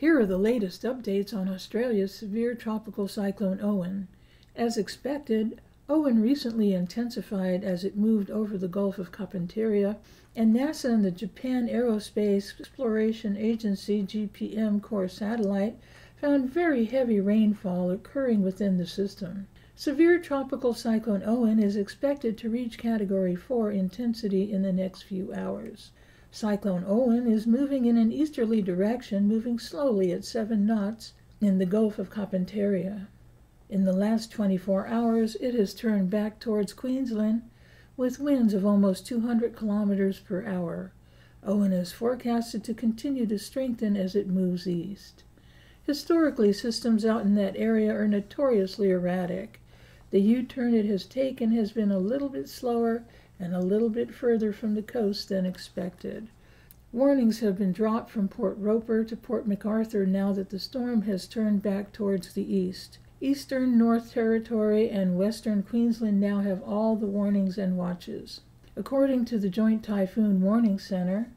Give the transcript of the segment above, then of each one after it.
Here are the latest updates on Australia's severe tropical cyclone Owen. As expected, Owen recently intensified as it moved over the Gulf of Carpentaria, and NASA and the Japan Aerospace Exploration Agency (GPM) core satellite found very heavy rainfall occurring within the system. Severe tropical cyclone Owen is expected to reach Category 4 intensity in the next few hours. Cyclone Owen is moving in an easterly direction, moving slowly at 7 knots in the Gulf of Carpentaria. In the last 24 hours, it has turned back towards Queensland with winds of almost 200 kilometers per hour. Owen is forecasted to continue to strengthen as it moves east. Historically, systems out in that area are notoriously erratic. The U-turn it has taken has been a little bit slower and a little bit further from the coast than expected. Warnings have been dropped from Port Roper to Port MacArthur now that the storm has turned back towards the east. Eastern North Territory and Western Queensland now have all the warnings and watches. According to the Joint Typhoon Warning Center,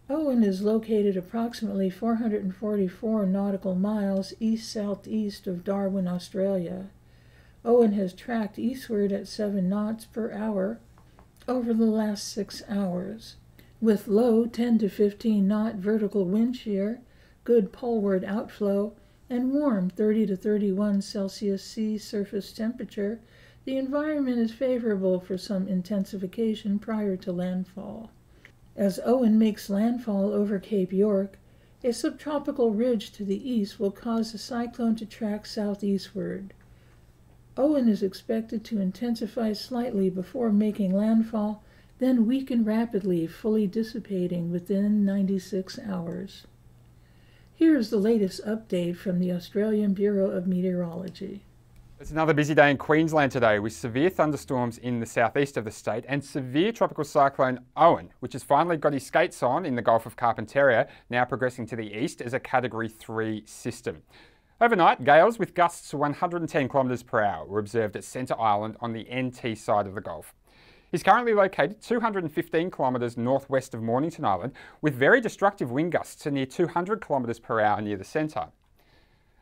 Owen is located approximately 444 nautical miles east-southeast of Darwin, Australia. Owen has tracked eastward at 7 knots per hour over the last 6 hours. With low 10 to 15 knot vertical wind shear, good poleward outflow, and warm 30 to 31 Celsius sea surface temperature, the environment is favorable for some intensification prior to landfall. As Owen makes landfall over Cape York, a subtropical ridge to the east will cause the cyclone to track southeastward. Owen is expected to intensify slightly before making landfall, then weaken rapidly, fully dissipating within 96 hours. Here's the latest update from the Australian Bureau of Meteorology. It's another busy day in Queensland today with severe thunderstorms in the southeast of the state and severe tropical cyclone Owen, which has finally got his skates on in the Gulf of Carpentaria, now progressing to the east as a Category 3 system. Overnight, gales with gusts of 110 kilometres per hour were observed at Centre Island on the NT side of the Gulf. He's currently located 215 kilometres northwest of Mornington Island, with very destructive wind gusts to near 200 kilometres per hour near the centre.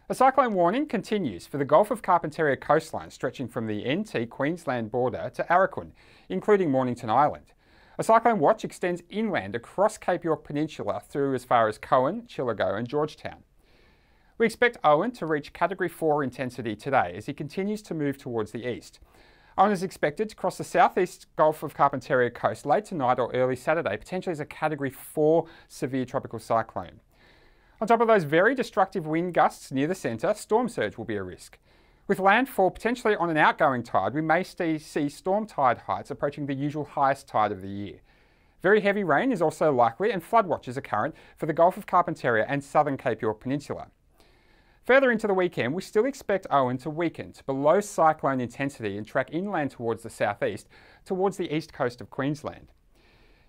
A cyclone warning continues for the Gulf of Carpentaria coastline stretching from the NT Queensland border to Arakwin, including Mornington Island. A cyclone watch extends inland across Cape York Peninsula through as far as Cowan, Chillagoe and Georgetown. We expect Owen to reach Category 4 intensity today as he continues to move towards the east. Owen is expected to cross the southeast Gulf of Carpentaria coast late tonight or early Saturday, potentially as a Category 4 severe tropical cyclone. On top of those very destructive wind gusts near the centre, storm surge will be a risk. With landfall potentially on an outgoing tide, we may see storm tide heights approaching the usual highest tide of the year. Very heavy rain is also likely and flood watches are current for the Gulf of Carpentaria and southern Cape York Peninsula. Further into the weekend, we still expect Owen to weaken to below cyclone intensity and track inland towards the southeast, towards the east coast of Queensland.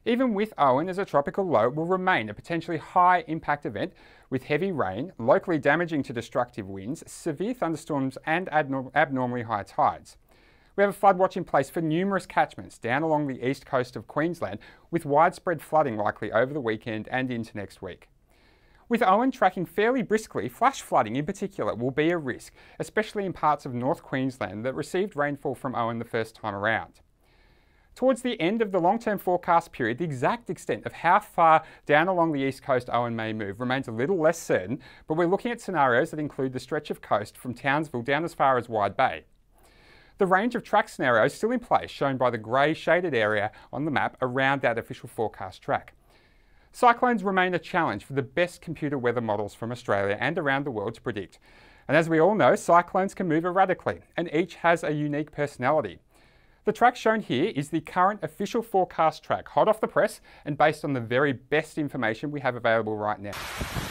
Even with Owen as a tropical low, it will remain a potentially high impact event with heavy rain, locally damaging to destructive winds, severe thunderstorms and abnormally high tides. We have a flood watch in place for numerous catchments down along the east coast of Queensland, with widespread flooding likely over the weekend and into next week. With Owen tracking fairly briskly, flash flooding in particular will be a risk, especially in parts of North Queensland that received rainfall from Owen the first time around. Towards the end of the long-term forecast period, the exact extent of how far down along the east coast Owen may move remains a little less certain, but we're looking at scenarios that include the stretch of coast from Townsville down as far as Wide Bay. The range of track scenarios still in place, shown by the grey shaded area on the map around that official forecast track. Cyclones remain a challenge for the best computer weather models from Australia and around the world to predict. And as we all know, cyclones can move erratically, and each has a unique personality. The track shown here is the current official forecast track, hot off the press and based on the very best information we have available right now.